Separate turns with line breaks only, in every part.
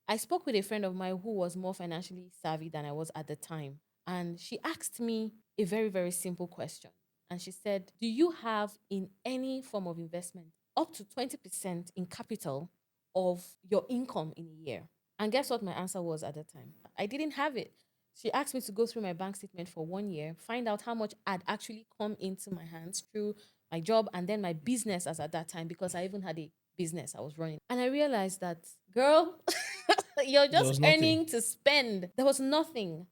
I spoke with a friend of mine who was more financially savvy than I was at the time. And she asked me a very, very simple question. And she said, do you have in any form of investment up to 20% in capital of your income in a year? And guess what my answer was at the time? I didn't have it. She asked me to go through my bank statement for 1 year, find out how much had actually come into my hands through my job and then my business as at that time, because I even had a business I was running. And I realized that, girl, you're
There
just
was nothing.
earning to spend. There was nothing.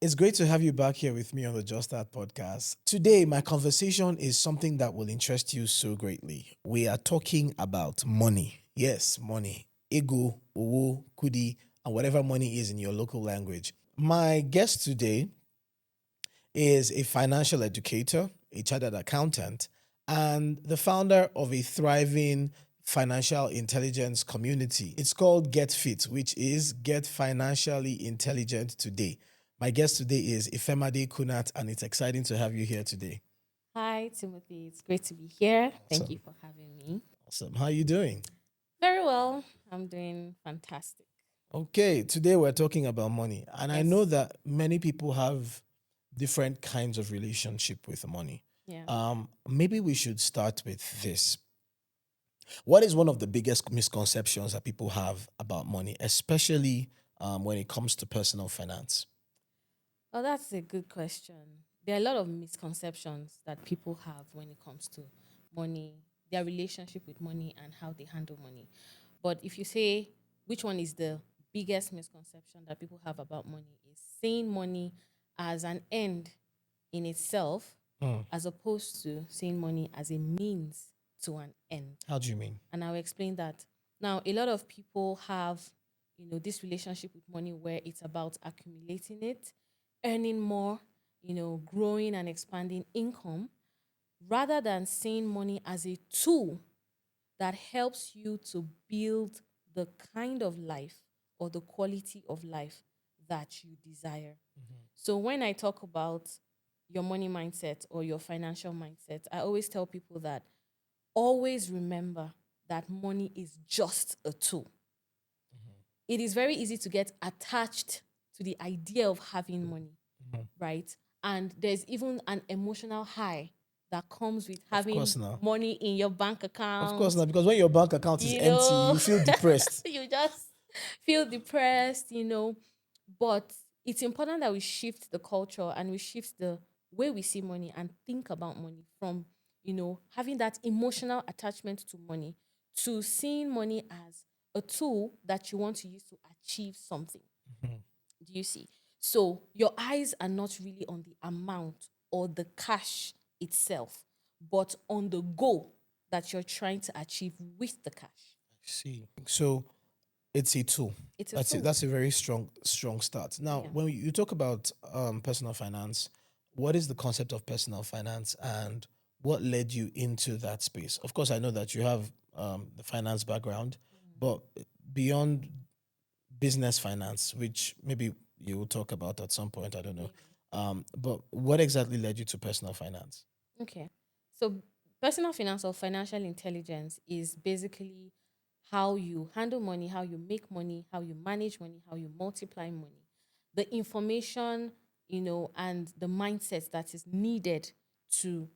It's great to have you back here with me on the Just Start podcast. Today, my conversation is something that will interest you so greatly. We are talking about money. Yes, money. Ego, owo, kudi, and whatever money is in your local language. My guest today is a financial educator, a chartered accountant, and the founder of a thriving financial intelligence community. It's called Get Fit, which is Get Financially Intelligent Today. My guest today is Ifemade Kunat, and it's exciting to have you here today.
Hi, Timothy. It's great to be here. Thank you
Awesome.
for having me.
Awesome. How are you doing?
Very well. I'm doing fantastic.
Okay, today we're talking about money. And I know
Yes.
that many people have different kinds of relationship with money.
Yeah.
Maybe we should start with this. What is one of the biggest misconceptions that people have about money, especially when it comes to personal finance?
Oh, that's a good question. There are a lot of misconceptions that people have when it comes to money, their relationship with money, and how they handle money. But if you say which one is the biggest misconception that people have about money, is seeing money as an end in itself,
Mm.
as opposed to seeing money as a means to an end.
How do you mean?
And I'll explain that. Now, a lot of people have, this relationship with money where it's about accumulating it, earning more, growing and expanding income, rather than seeing money as a tool that helps you to build the kind of life or the quality of life that you desire. So when I talk about your money mindset or your financial mindset, I always tell people that always remember that money is just a tool. It is very easy to get attached to the idea of having money,
Mhm.
right? And there's even an emotional high that comes with
Of
having
course now.
money in your bank
Of course
account.
now, because when your bank account is
You
empty,
know,
you feel depressed.
you just feel depressed. But it's important that we shift the culture and we shift the way we see money and think about money from, having that emotional attachment to money to seeing money as a tool that you want to use to achieve something.
Mhm.
Do you see? So your eyes are not really on the amount or the cash itself, but on the goal that you're trying to achieve with the cash.
See. So it's a tool.
It's a
That's it.
tool.
That's a very strong start. Now,
Yeah.
when you talk about personal finance, what is the concept of personal finance and what led you into that space? Of course, I know that you have the finance background, but beyond business finance, which maybe you will talk about at some point, I don't know.
Maybe.
But what exactly led you to personal finance?
Okay. So personal finance or financial intelligence is basically how you handle money, how you make money, how you manage money, how you multiply money. The information, and the mindset that is needed to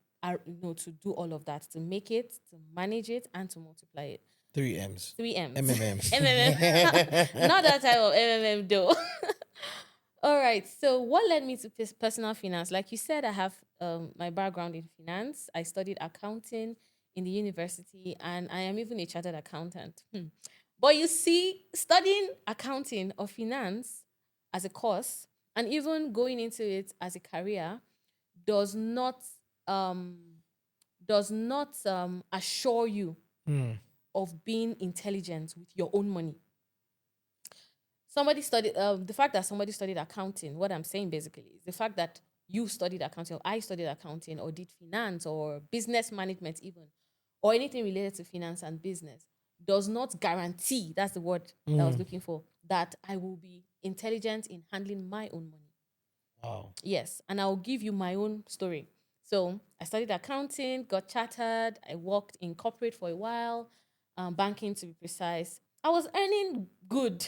to do all of that, to make it, to manage it, and to multiply it.
Three M's.
Three M's.
MMMs.
MMM. Not that type of MMM though. All right. So, what led me to personal finance? Like you said, I have my background in finance. I studied accounting in the university, and I am even a chartered accountant. But you see, studying accounting or finance as a course, and even going into it as a career, does not um, assure you
Hmm.
of being intelligent with your own money. The fact that somebody studied accounting, what I'm saying basically is the fact that you studied accounting or I studied accounting or did finance or business management even, or anything related to finance and business, does not guarantee, that's the word that I was looking for, that I will be intelligent in handling my own money.
Wow.
Yes, and I'll give you my own story. So I studied accounting, got chartered. I worked in corporate for a while, banking to be precise. I was earning good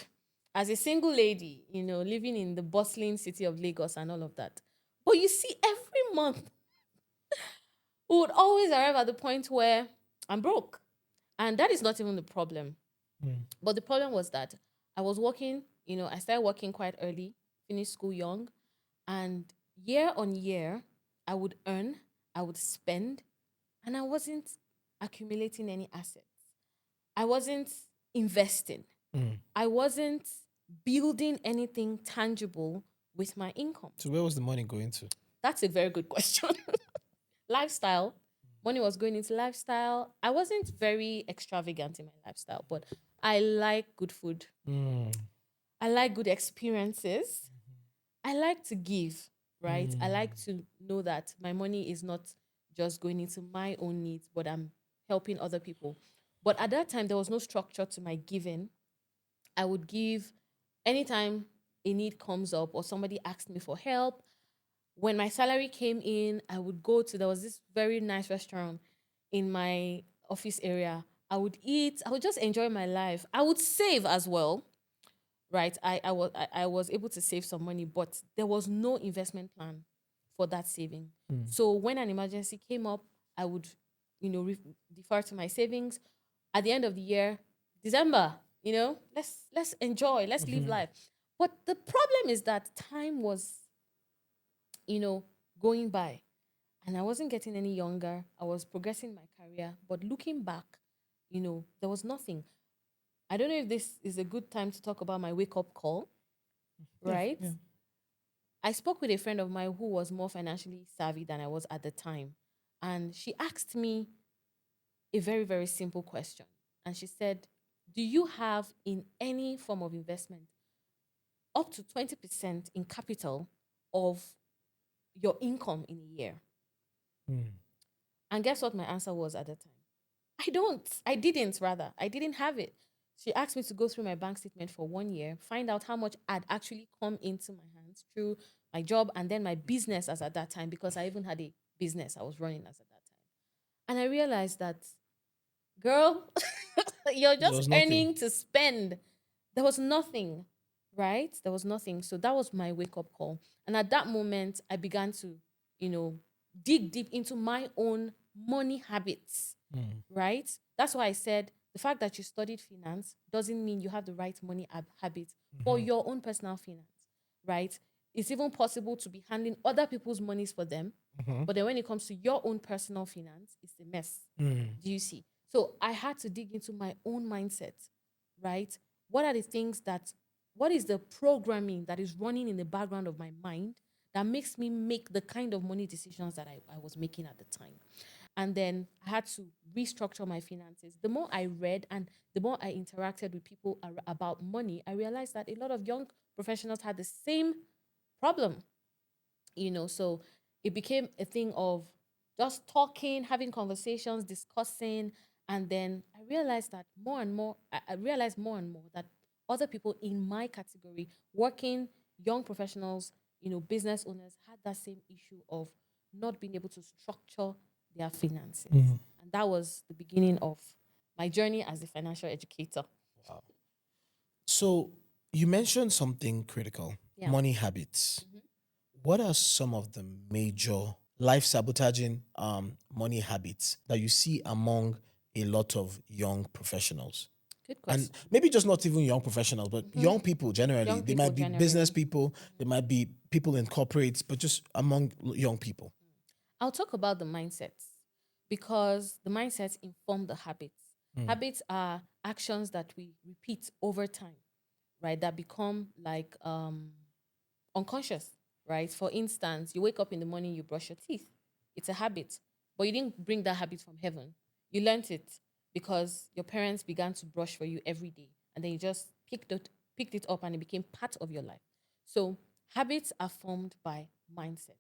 as a single lady, living in the bustling city of Lagos and all of that. But you see, every month we would always arrive at the point where I'm broke. And that is not even the problem. But the problem was that I was working, I started working quite early, finished school young. And year on year, I would earn, I would spend, and I wasn't accumulating any assets. I wasn't investing. I wasn't building anything tangible with my income.
So where was the money going to?
That's a very good question. Lifestyle. Money was going into lifestyle. I wasn't very extravagant in my lifestyle, but I like good food. I like good experiences. I like to give, right? I like to know that my money is not just going into my own needs, but I'm helping other people. But at that time, there was no structure to my giving. I would give anytime a need comes up or somebody asked me for help. When my salary came in, I would go to, there was this very nice restaurant in my office area. I would eat, I would just enjoy my life. I would save as well, right? I was able to save some money, but there was no investment plan for that saving. So when an emergency came up, I would, defer to my savings. At the end of the year, December, let's enjoy, let's live life. But the problem is that time was, going by, and I wasn't getting any younger. I was progressing my career, but looking back, there was nothing. I don't know if this is a good time to talk about my wake up call, right?
Yeah.
I spoke with a friend of mine who was more financially savvy than I was at the time. And she asked me a very, very simple question. And she said, do you have in any form of investment up to 20% in capital of your income in a year? And guess what my answer was at the time? I don't. I didn't, rather. I didn't have it. She asked me to go through my bank statement for 1 year, find out how much had actually come into my hands through my job and then my business as at that time, because I even had a business I was running as at that time. And I realized that, girl, you're
There
just
was nothing.
earning to spend. There was nothing, right? There was nothing. So that was my wake up call. And at that moment, I began to, dig deep into my own money habits, right? That's why I said the fact that you studied finance doesn't mean you have the right money habits for your own personal finance, right? It's even possible to be handling other people's monies for them. But then when it comes to your own personal finance, it's a mess. Do you see? So I had to dig into my own mindset, right? What are the things that, what is the programming that is running in the background of my mind that makes me make the kind of money decisions that I was making at the time? And then I had to restructure my finances. The more I read and the more I interacted with people about money, I realized that a lot of young professionals had the same problem, so it became a thing of just talking, having conversations, discussing. And then I realized that more and more, I realized more and more that other people in my category, working young professionals, business owners, had that same issue of not being able to structure their finances. And that was the beginning of my journey as a financial educator.
Wow. So you mentioned something critical,
Yeah.
money habits. What are some of the major life sabotaging money habits that you see among a lot of young professionals?
Good
And
question.
maybe just not even young professionals, but young people generally.
Young
They
people
might be business
generally.
people, they might be people in corporates, but just among young people.
I'll talk about the mindsets because the mindsets inform the habits. Habits are actions that we repeat over time, right? That become like unconscious, right? For instance, you wake up in the morning, you brush your teeth. It's a habit, but you didn't bring that habit from heaven. You learnt it because your parents began to brush for you every day, and then you just picked it up, and it became part of your life. So habits are formed by mindset,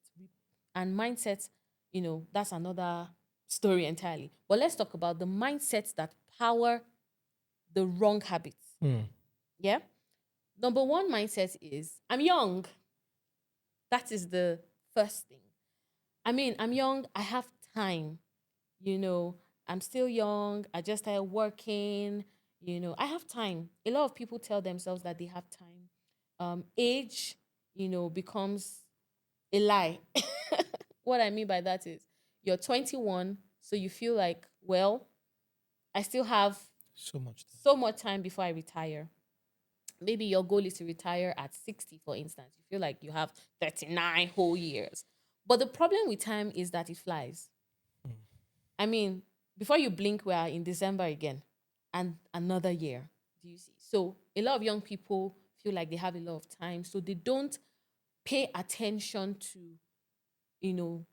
and mindset, that's another story entirely. But let's talk about the mindsets that power the wrong habits. Yeah. Number one mindset is I'm young. That is the first thing. I mean, I'm young, I have time. You know, I'm still young, I just started working, I have time. A lot of people tell themselves that they have time. Age, becomes a lie. What I mean by that is you're 21, so you feel like, well, I still have
So much.
so much time before I retire. Maybe your goal is to retire at 60, for instance. You feel like you have 39 whole years. But the problem with time is that it flies. I mean, before you blink, we are in December again and another year. Do you see? So a lot of young people feel like they have a lot of time. So they don't pay attention to, you know,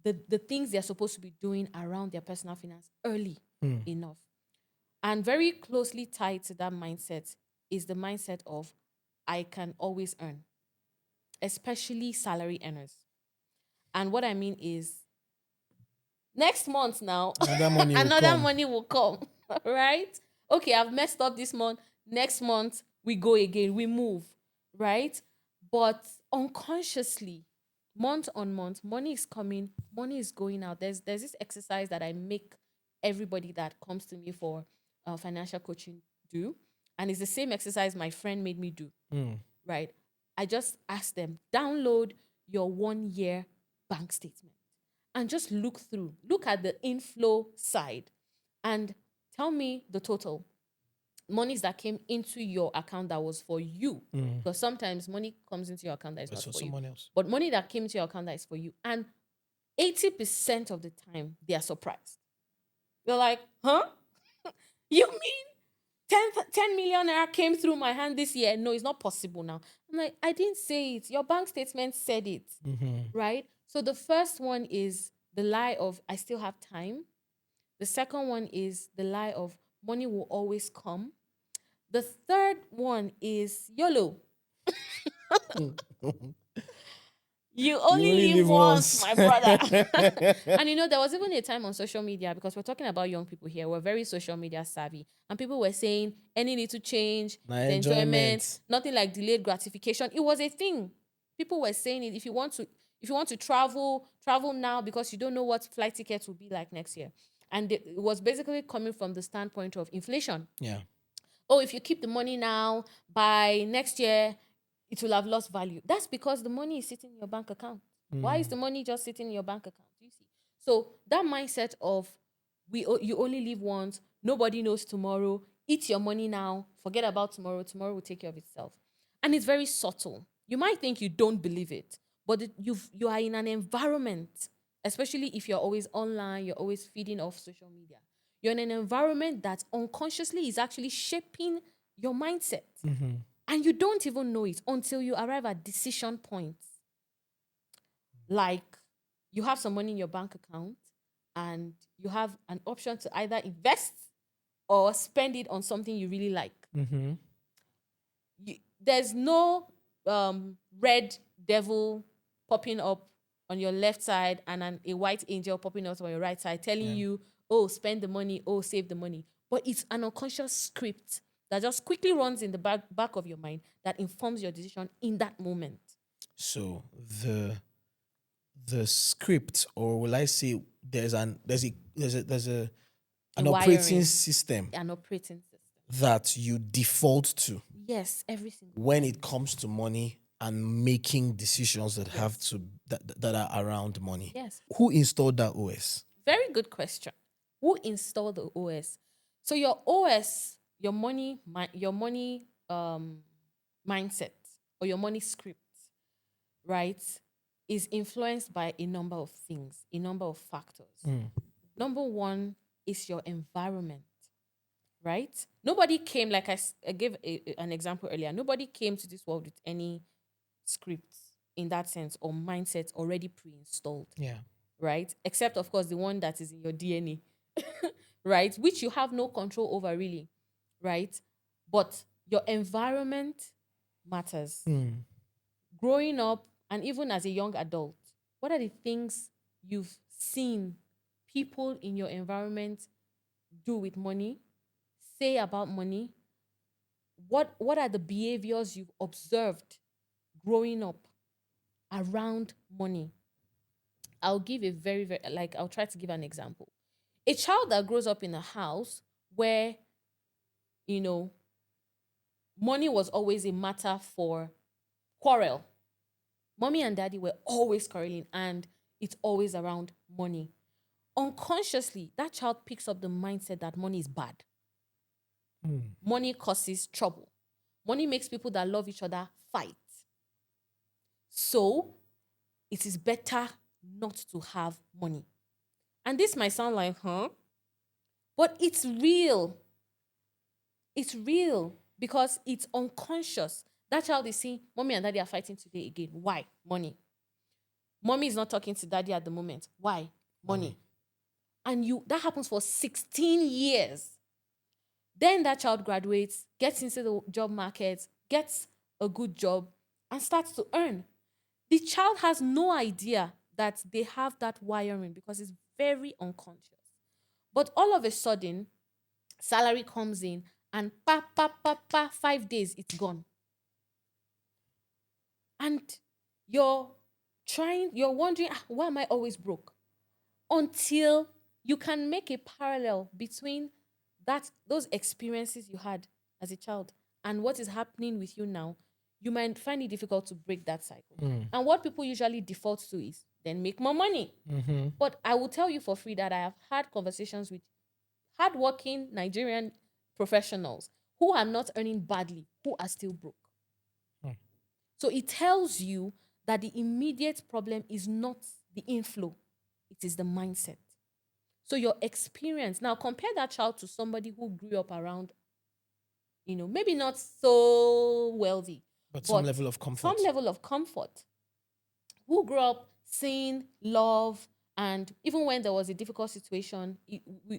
the things they're supposed to be doing around their personal finance early enough. And very closely tied to that mindset is the mindset of I can always earn, especially salary earners. And what I mean is next month now,
Another money will
another
come.
money will come, right? Okay, I've messed up this month. Next month, we go again, we move, right? But unconsciously, month on month, money is coming, money is going out. There's this exercise that I make everybody that comes to me for financial coaching do. And it's the same exercise my friend made me do, right? I just ask them, download your 1 year bank statement and just look through. Look at the inflow side and tell me the total. Monies that came into your account that was for you. Because sometimes money comes into your account that is
But
not
for
for you.
someone else.
But money that came into your account that is for you. And 80% of the time, they are surprised. They're like, huh? You mean 10 million naira came through my hand this year? No, it's not possible now. I'm like, I didn't say it. Your bank statement said it, right? So the first one is the lie of I still have time. The second one is the lie of money will always come. The third one is YOLO. You
You
only
only
live
live
once,
once.
my brother. And there was even a time on social media, because we're talking about young people here. We're very social media savvy. And people were saying any little change
My
is enjoyment,
enjoyment.
nothing like delayed gratification. It was a thing. People were saying it. If you want to travel, travel now, because you don't know what flight tickets will be like next year. And it was basically coming from the standpoint of inflation.
Yeah.
Oh, if you keep the money now, by next year, it will have lost value. That's because the money is sitting in your bank account. Why is the money just sitting in your bank account? You see. So that mindset of you only live once, nobody knows tomorrow. Eat your money now. Forget about tomorrow. Tomorrow will take care of itself. And it's very subtle. You might think you don't believe it, but you are in an environment, especially if you're always online, you're always feeding off social media. You're in an environment that unconsciously is actually shaping your mindset. And you don't even know it until you arrive at decision points. Like you have some money in your bank account and you have an option to either invest or spend it on something you really like. There's no red devil popping up on your left side and a white angel popping up on your right side telling you, oh, spend the money, oh, save the money. But it's an unconscious script that just quickly runs in the back of your mind that informs your decision in that moment.
So the script, or will I say there's an operating
Wiring,
system
an operating system.
that you default to
Yes, every single
when
time.
it comes to money and making decisions that are around money.
Yes.
Who installed that OS?
Very good question. Who installed the OS? So your OS, your money mindset or your money script, right, is influenced by a number of things, a number of factors. Number one is your environment, right? Nobody came, like I gave an example earlier, nobody came to this world with any scripts in that sense or mindset already pre-installed.
Yeah.
Right? Except, of course, the one that is in your DNA, right? Which you have no control over, really, right? But your environment matters. Growing up, and even as a young adult, what are the things you've seen people in your environment do with money, say about money? What are the behaviors you've observed growing up around money? I'll give a very, very, like, I'll try to give an example. A child that grows up in a house where, you know, money was always a matter for quarrel. Mommy and daddy were always quarreling, and it's always around money. Unconsciously, that child picks up the mindset that money is bad. Money causes trouble. Money makes people that love each other fight. So it is better not to have money. And this might sound like, but it's real. It's real because it's unconscious. That child is saying, mommy and daddy are fighting today again. Why? Money. Mommy is not talking to daddy at the moment. Why? Money. And that happens for 16 years. Then that child graduates, gets into the job market, gets a good job, and starts to earn. The child has no idea that they have that wiring because it's very unconscious. But all of a sudden, salary comes in and 5 days, it's gone. And you're wondering, why am I always broke? Until you can make a parallel between those experiences you had as a child and what is happening with you now, you might find it difficult to break that cycle. And what people usually default to is then make more money. But I will tell you for free that I have had conversations with hardworking Nigerian professionals who are not earning badly, who are still broke. So it tells you that the immediate problem is not the inflow, it is the mindset. So your experience, now compare that child to somebody who grew up around, maybe not so wealthy,
but some level of comfort.
Some level of comfort. Who grew up seeing love, and even when there was a difficult situation,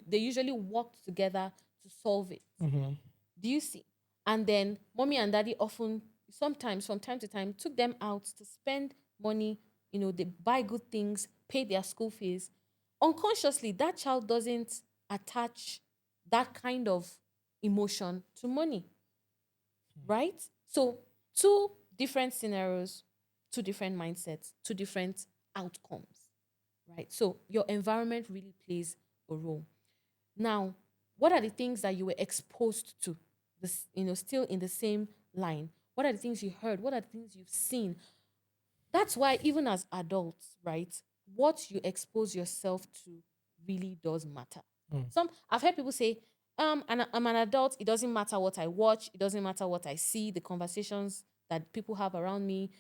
they usually worked together to solve it. Do you see? And then mommy and daddy often, sometimes from time to time, took them out to spend money. They buy good things, pay their school fees. Unconsciously, that child doesn't attach that kind of emotion to money. Right? So, two different scenarios, two different mindsets, two different outcomes. Right? So, your environment really plays a role. Now, what are the things that you were exposed to? This, still in the same line. What are the things you heard? What are the things you've seen? That's why even as adults, right, what you expose yourself to really does matter. I've heard people say, I'm an adult, it doesn't matter what I watch, it doesn't matter what I see, the conversations that people have around me,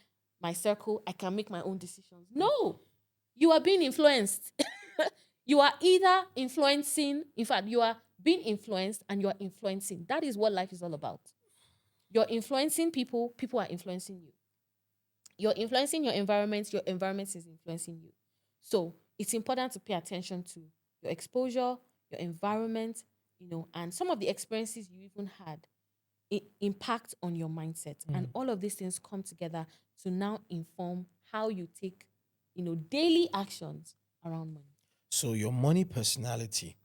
my circle, I can make my own decisions. No, you are being influenced. You are either influencing, in fact, you are being influenced and you are influencing. That is what life is all about. You're influencing people, people are influencing you. You're influencing your environment is influencing you. So it's important to pay attention to your exposure, your environment, and some of the experiences you even had impact on your mindset. And all of these things come together to now inform how you take, daily actions around money.
So your money personality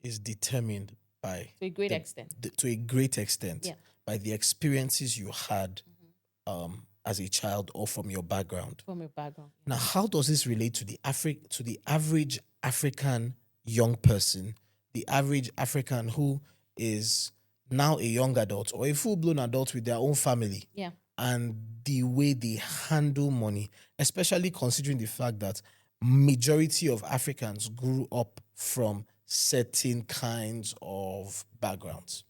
is determined by
to a great extent.
To a great extent by the experiences you had as a child or from your background.
From your background.
Now, how does this relate to the average African young person, the average African who is now a young adult or a full-blown adult with their own family?
Yeah.
And the way they handle money, especially considering the fact that majority of Africans grew up from certain kinds of backgrounds.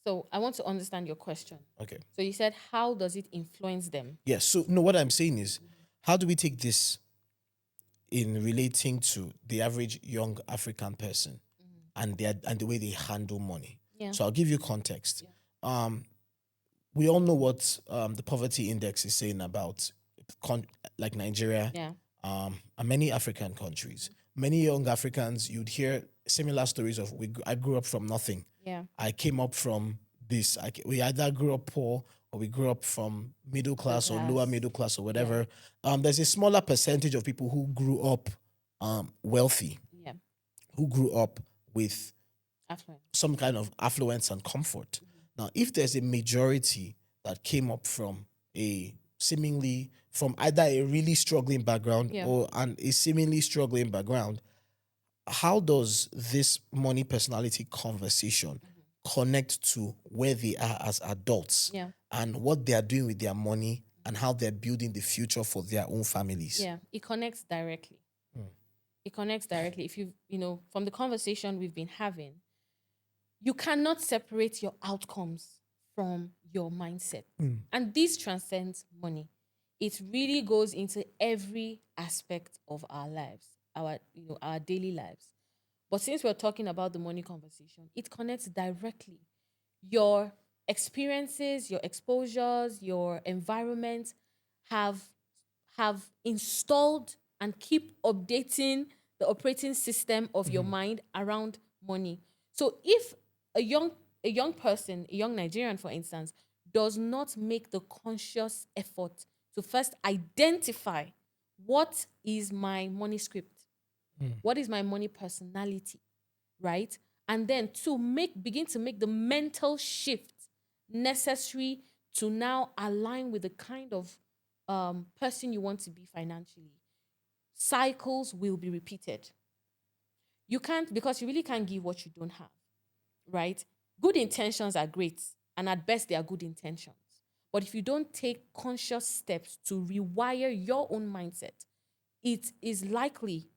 So I want to understand your question.
Okay.
So you said, how does it influence them?
Yes. So no, what I'm saying is, how do we take this in relating to the average young African person and the way they handle money?
Yeah.
So I'll give you context. Yeah. We all know what the poverty index is saying about like Nigeria, and many African countries. Many young Africans, you'd hear similar stories of I grew up from nothing.
Yeah.
I came up from this. We either grew up poor or we grew up from middle class or lower middle class or whatever. Yeah. There's a smaller percentage of people who grew up wealthy, who grew up with
Affluent.
some kind of affluence and comfort. Now, if there's a majority that came up from a seemingly from either a really struggling background
Yeah.
or a seemingly struggling background, how does this money personality conversation connect to where they are as adults
Yeah.
and what they are doing with their money and how they're building the future for their own families?
Yeah. It connects directly. It connects directly. If from the conversation we've been having, you cannot separate your outcomes from your mindset. And this transcends money. It really goes into every aspect of our lives, our daily lives. But since we're talking about the money conversation, it connects directly. Your experiences, your exposures, your environment have installed and keep updating the operating system of your mind around money. So if a young person, a young Nigerian, for instance, does not make the conscious effort to first identify what is my money script, what is my money personality, right? And then to begin to make the mental shift necessary to now align with the kind of person you want to be financially, cycles will be repeated. You can't, because you really can't give what you don't have, right? Good intentions are great, and at best, they are good intentions. But if you don't take conscious steps to rewire your own mindset, it is likely,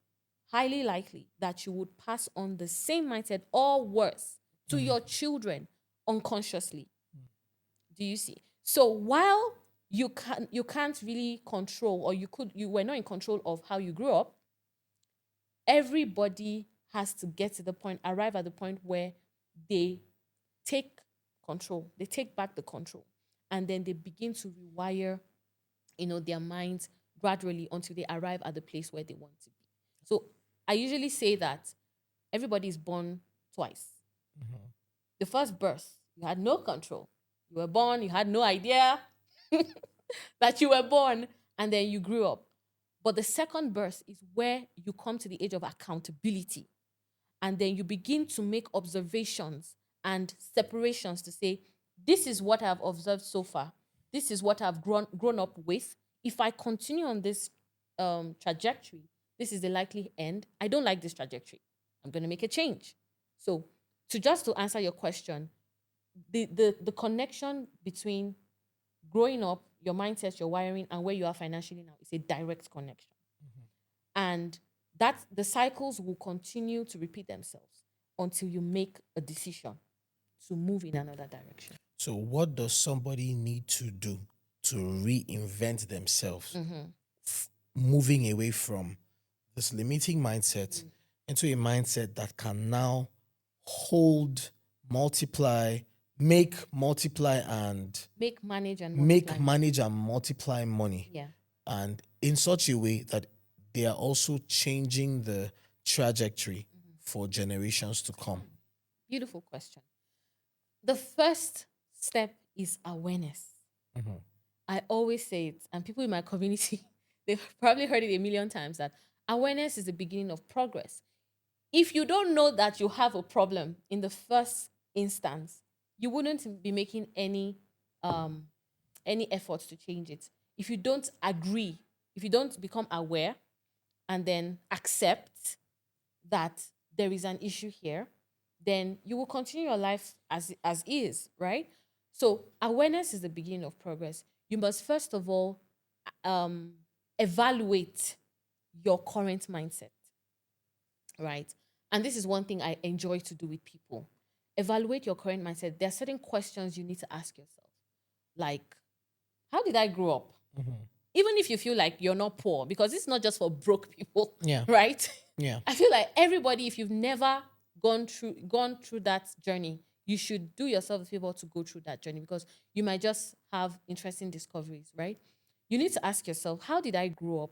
highly likely, that you would pass on the same mindset or worse to your children unconsciously. Do you see? So while you can't really control, or you were not in control of how you grew up, everybody has to arrive at the point where they take control, they take back the control, and then they begin to rewire, their minds gradually until they arrive at the place where they want to be. So I usually say that everybody is born twice. The first birth, you had no control. You were born, you had no idea that you were born, and then you grew up. But the second birth is where you come to the age of accountability. And then you begin to make observations and separations to say, this is what I've observed so far. This is what I've grown up with. If I continue on this trajectory, this is the likely end. I don't like this trajectory. I'm going to make a change. So to answer your question, the connection between growing up, your mindset, your wiring, and where you are financially now is a direct connection. And that the cycles will continue to repeat themselves until you make a decision to move in another direction.
So, what does somebody need to do to reinvent themselves, moving away from this limiting mindset into a mindset that can now hold, multiply,
Make, manage, and
make,
multiply.
manage, and multiply money?
Yeah.
And in such a way that they are also changing the trajectory for generations to come.
Beautiful question. The first step is awareness. I always say it, and people in my community, they've probably heard it a million times, that awareness is the beginning of progress. If you don't know that you have a problem in the first instance, you wouldn't be making any efforts to change it. If you don't agree, if you don't become aware and then accept that there is an issue here, then you will continue your life as is, right? So awareness is the beginning of progress. You must first of all evaluate your current mindset, right? And this is one thing I enjoy to do with people. Evaluate your current mindset. There are certain questions you need to ask yourself, like, how did I grow up? Even if you feel like you're not poor, because it's not just for broke people,
Yeah.
right?
Yeah.
I feel like everybody, if you've never gone through that journey, you should do yourself a favor to go through that journey, because you might just have interesting discoveries, right? You need to ask yourself, how did I grow up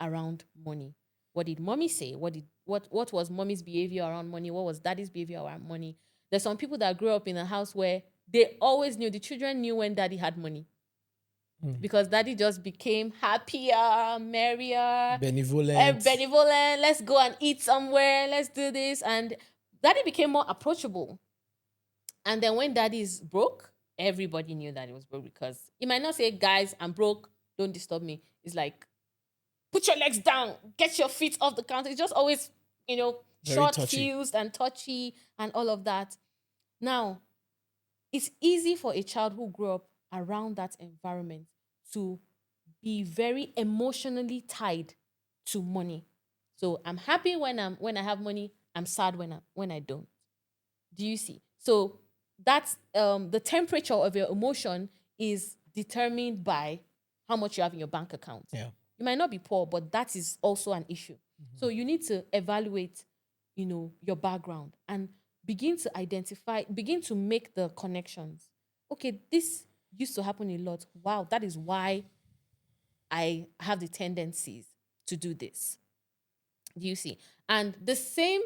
around money? What did mommy say? What was mommy's behavior around money? What was daddy's behavior around money? There's some people that grew up in a house where they always knew, the children knew when daddy had money. Because daddy just became happier, merrier,
Benevolent.
benevolent. Let's go and eat somewhere. Let's do this. And Daddy became more approachable. And then when daddy is broke, everybody knew that he was broke because he might not say, guys, I'm broke, don't disturb me. It's like, put your legs down, get your feet off the counter. It's just always,
Very
short
touchy.
fused and touchy and all of that. Now, it's easy for a child who grew up around that environment to be very emotionally tied to money. So I'm happy when I have money. I'm sad when I don't. Do you see? So that's the temperature of your emotion is determined by how much you have in your bank account.
Yeah.
You might not be poor, but that is also an issue. So you need to evaluate, your background and begin to make the connections. Okay, this used to happen a lot. Wow, that is why I have the tendencies to do this. Do you see? And the same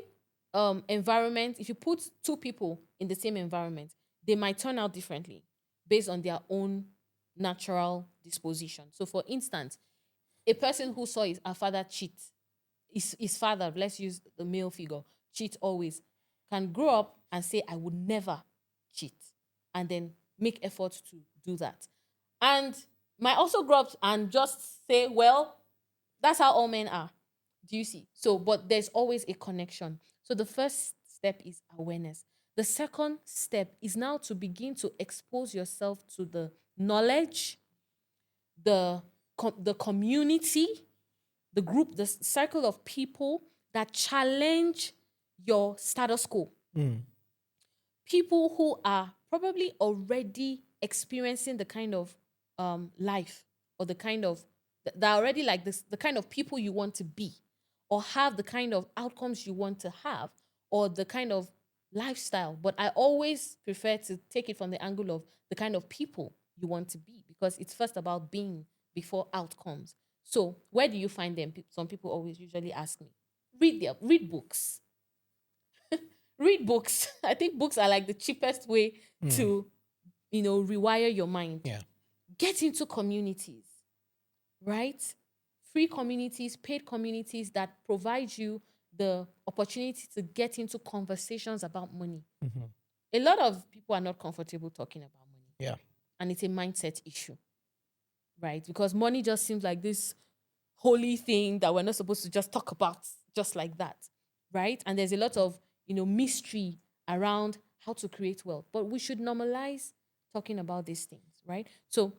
environment, if you put two people in the same environment, they might turn out differently based on their own natural disposition. So, for instance, a person who saw her father cheat, his father, let's use the male figure, cheat always, can grow up and say, I would never cheat, and then make efforts to do that. And might also grow up and just say, well, that's how all men are. Do you see? So, but there's always a connection. So the first step is awareness. The second step is now to begin to expose yourself to the knowledge, the community, the group, the circle of people that challenge your status quo. People who are probably already experiencing the kind of life or the kind of that are already like this, the kind of people you want to be, or have the kind of outcomes you want to have, or the kind of lifestyle. But I always prefer to take it from the angle of the kind of people you want to be, because it's first about being before outcomes. So where do you find them? Some people always usually ask me, read books. Read books. I think books are like the cheapest way to, rewire your mind.
Yeah.
Get into communities, right? Free communities, paid communities that provide you the opportunity to get into conversations about money. A lot of people are not comfortable talking about money.
Yeah.
And it's a mindset issue, right? Because money just seems like this holy thing that we're not supposed to just talk about just like that, right? And there's a lot of, mystery around how to create wealth. But we should normalize talking about these things, right? So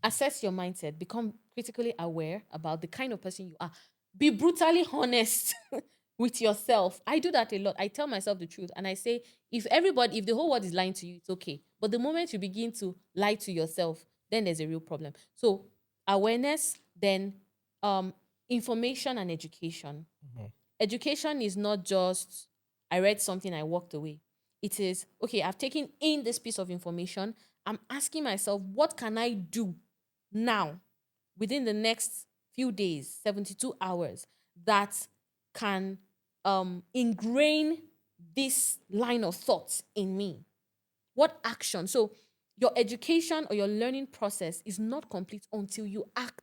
assess your mindset, become critically aware about the kind of person you are. Be brutally honest with yourself. I do that a lot. I tell myself the truth and I say, if the whole world is lying to you, it's okay. But the moment you begin to lie to yourself, then there's a real problem. So awareness, then information and education. Education is not just, I read something, I walked away. It is, okay, I've taken in this piece of information. I'm asking myself, what can I do now within the next few days, 72 hours, that can ingrain this line of thoughts in me? What action? So your education or your learning process is not complete until you act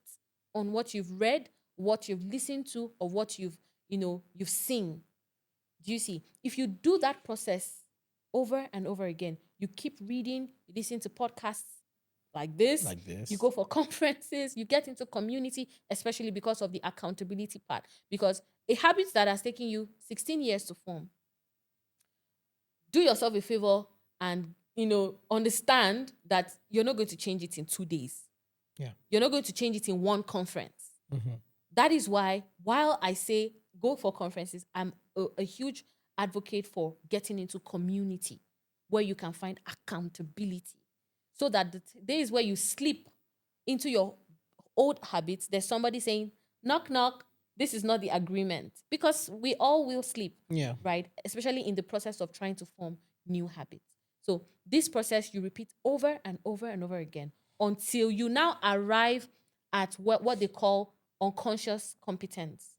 on what you've read, what you've listened to, or what you've seen. Do you see? If you do that process over and over again, you keep reading, you listen to podcasts like this, you go for conferences, you get into community, especially because of the accountability part. Because a habit that has taken you 16 years to form, do yourself a favor and, understand that you're not going to change it in 2 days.
Yeah.
You're not going to change it in one conference. That is why, while I say go for conferences, I'm a huge advocate for getting into community where you can find accountability. So that the days where you slip into your old habits, there's somebody saying, knock, knock, this is not the agreement. Because we all will sleep,
Yeah.
right? Especially in the process of trying to form new habits. So this process you repeat over and over and over again until you now arrive at what they call unconscious competence,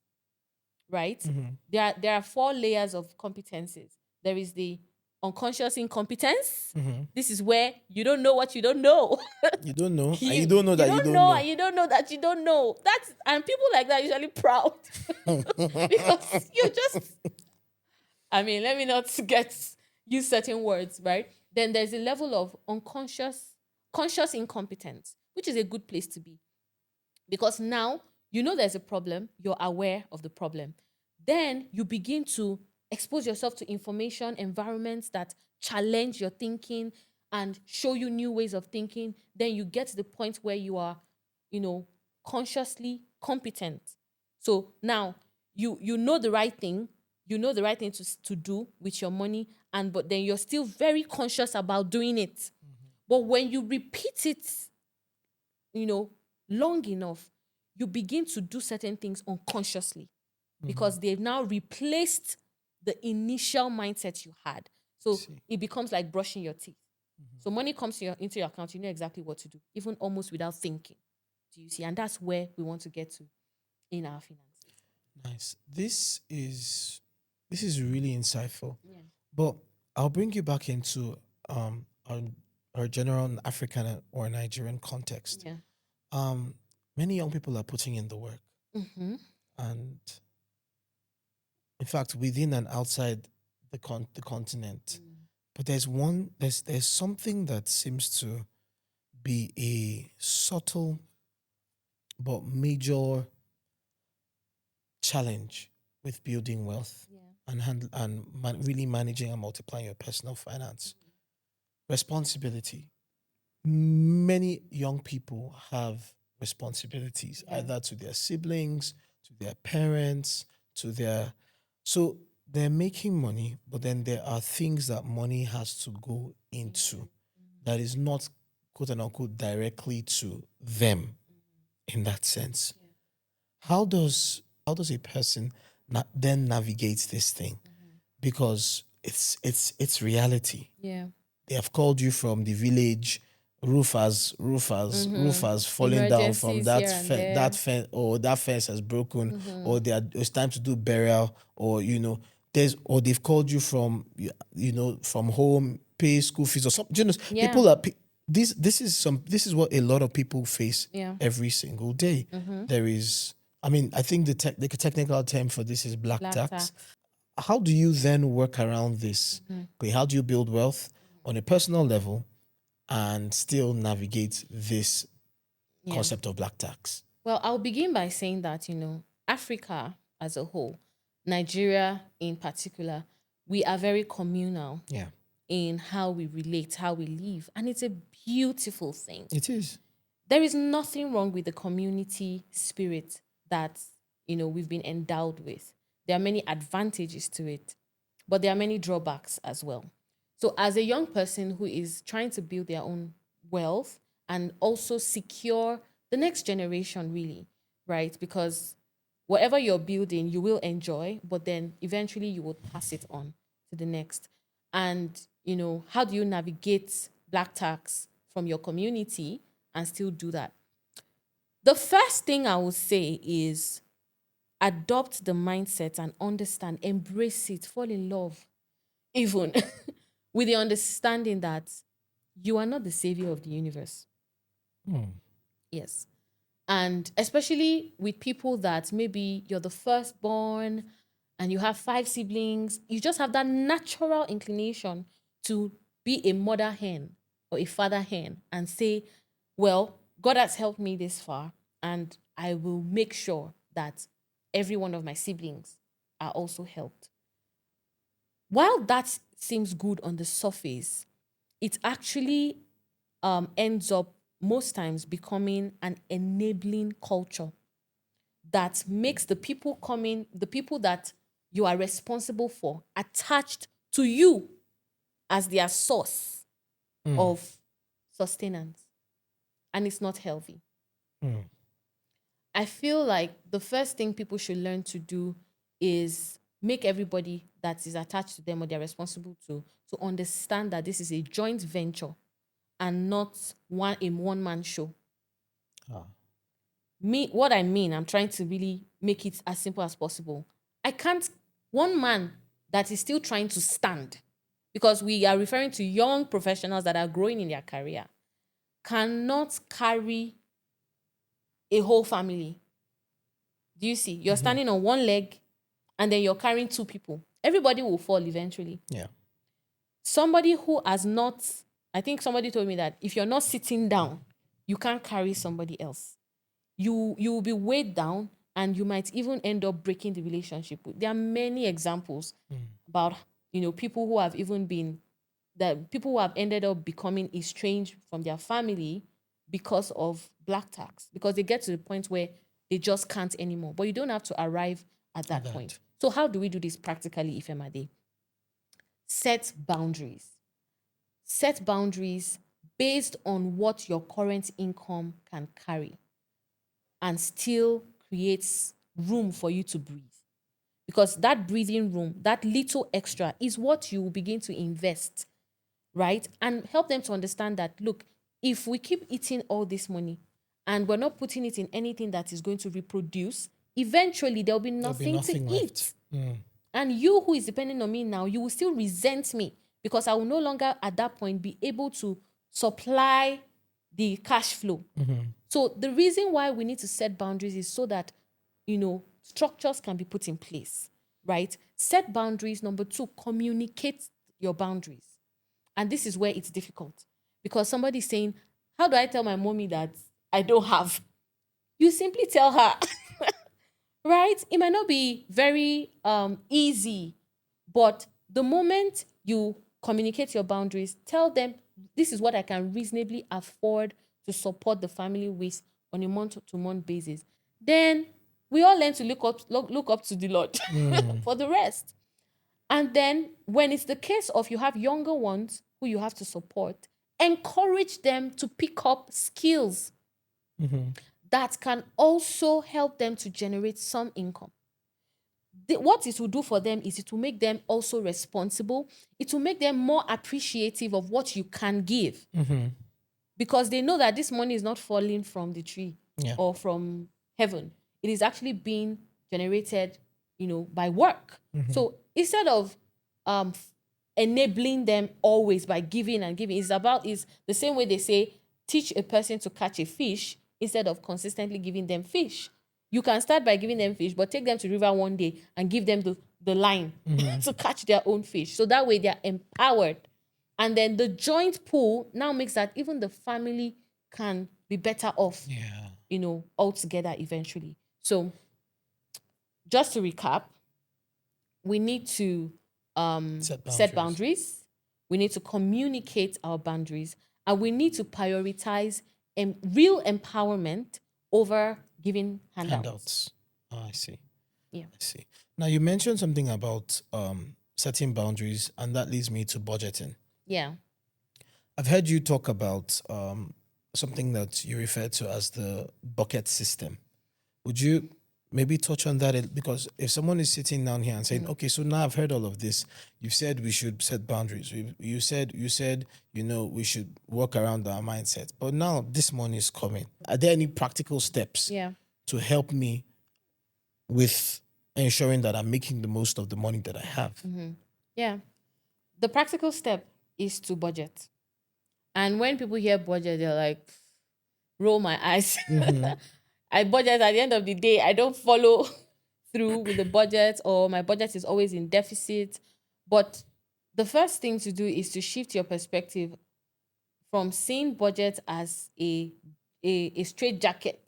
right? There are 4 layers of competencies. There is the unconscious incompetence. This is where you don't know what you don't know.
You don't know. And you don't know that you don't know.
And you don't know that you don't know. And people like that are usually proud because you just I mean, let me not use certain words, right? Then there's a level of conscious incompetence, which is a good place to be. Because now you know there's a problem, you're aware of the problem. Then you begin to expose yourself to information, environments that challenge your thinking and show you new ways of thinking. Then you get to the point where you are, consciously competent. So now you know the right thing, to do with your money, but then you're still very conscious about doing it. But when you repeat it, you know, long enough, you begin to do certain things unconsciously because they've now replaced the initial mindset you had. So it becomes like brushing your teeth. So money comes into your account, you know exactly what to do, even almost without thinking. Do you see? And that's where we want to get to in our finances.
Nice. This is really insightful.
Yeah.
But I'll bring you back into our, our general African or Nigerian context.
Yeah.
Um, Many young people are putting in the work,
Mm-hmm.
and in fact, within and outside the continent. But there's something that seems to be a subtle but major challenge with building wealth
Yeah.
and really managing and multiplying your personal finance. Responsibility. Many young people have responsibilities
Yeah.
either to their siblings, to their parents, to their so they're making money, but then there are things that money has to go into that is not quote unquote directly to them in that sense. How does a person then navigate this thing? Because it's reality.
Yeah.
They have called you from the village, roofers falling down from
Emergencies here and there.
that fence, or that fence has broken, or it's time to do burial, or they've called you from from home, pay school fees or something.
Yeah.
People are this is what a lot of people face
Yeah.
every single day. There is, I mean, I think the technical term for this is black
Black
tax.
tax.
How do you then work around this? Okay, how do you build wealth on a personal level and still navigate this
Yeah.
concept of black tax?
Well, I'll begin by saying that, Africa as a whole, Nigeria in particular, we are very communal
Yeah,
in how we relate, how we live. And it's a beautiful thing.
it is.
There is nothing wrong with the community spirit that, we've been endowed with. There are many advantages to it, but there are many drawbacks as well. So as a young person who is trying to build their own wealth and also secure the next generation, really, right? Because whatever you're building, you will enjoy, but then eventually you will pass it on to the next. And, how do you navigate black tax from your community and still do that? The first thing I would say is adopt the mindset and understand, embrace it, fall in love, even with the understanding that you are not the savior of the universe. Yes. And especially with people that maybe you're the firstborn and you have 5 siblings, you just have that natural inclination to be a mother hen or a father hen and say, well, God has helped me this far, and I will make sure that every one of my siblings are also helped. While that seems good on the surface, it actually ends up most times becoming an enabling culture that makes the people that you are responsible for, attached to you as their source of sustenance. And it's not healthy. I feel like the first thing people should learn to do is make everybody that is attached to them or they're responsible to understand that this is a joint venture and not a one-man show. What I mean, I'm trying to really make it as simple as possible. One man that is still trying to stand, because we are referring to young professionals that are growing in their career, cannot carry a whole family. Do you see? You're standing on one leg and then you're carrying 2 people. everybody will fall eventually.
Yeah.
Somebody who has not, I think somebody told me that if you're not sitting down, you can't carry somebody else. You will be weighed down, and you might even end up breaking the relationship. There are many examples about, people who have even been, that people who have ended up becoming estranged from their family because of black tax, because they get to the point where they just can't anymore. But you don't have to arrive at that point. So how do we do this practically, Ifemade? Set boundaries. Set boundaries based on what your current income can carry, and still creates room for you to breathe. Because that breathing room, that little extra, is what you will begin to invest, right? And help them to understand that, look, if we keep eating all this money and we're not putting it in anything that is going to reproduce, eventually there'll be nothing to eat. And you who is depending on me now, you will still resent me, because I will no longer at that point be able to supply the cash flow. So the reason why we need to set boundaries is so that, structures can be put in place, right? Set boundaries. Number 2, communicate your boundaries. And this is where it's difficult, because somebody's saying, how do I tell my mommy that I don't have? You simply tell her, right? It might not be very easy, but the moment you communicate your boundaries, tell them, this is what I can reasonably afford to support the family with on a month-to-month basis. Then we all learn to look up to the Lord for the rest. And then when it's the case of you have younger ones who you have to support, encourage them to pick up skills that can also help them to generate some income. What it will do for them is it will make them also responsible. It will make them more appreciative of what you can give. Because they know that this money is not falling from the tree or from heaven. It is actually being generated, by work. So instead of enabling them always by giving and giving, is the same way they say, teach a person to catch a fish instead of consistently giving them fish. You can start by giving them fish, but take them to the river one day and give them the line to catch their own fish. So that way they're empowered. And then the joint pool now makes that even the family can be better off, altogether eventually. So just to recap, we need to set boundaries. We need to communicate our boundaries. And we need to prioritize real empowerment over giving handouts.
Oh, I see.
Yeah.
I see. Now, you mentioned something about setting boundaries, and that leads me to budgeting.
Yeah.
I've heard you talk about something that you refer to as the bucket system. Would you maybe touch on that? Because if someone is sitting down here and saying, okay, so now I've heard all of this, you've said we should set boundaries. You said, we should work around our mindset. But now this money is coming. Are there any practical steps to help me with ensuring that I'm making the most of the money that I have?
Yeah. The practical step is to budget. And when people hear budget, they're like, roll my eyes. I budget at the end of the day. I don't follow through with the budget, or my budget is always in deficit. But the first thing to do is to shift your perspective from seeing budget as a straight jacket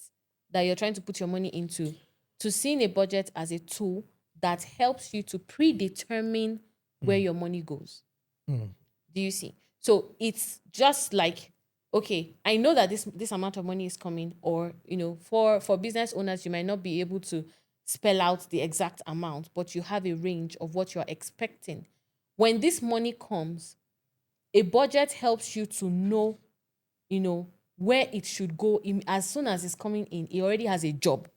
that you're trying to put your money into, to seeing a budget as a tool that helps you to predetermine where your money goes. Do you see? So it's just like, okay, I know that this amount of money is coming, or, for business owners, you might not be able to spell out the exact amount, but you have a range of what you're expecting. When this money comes, a budget helps you to know, where it should go. As soon as it's coming in, it already has a job.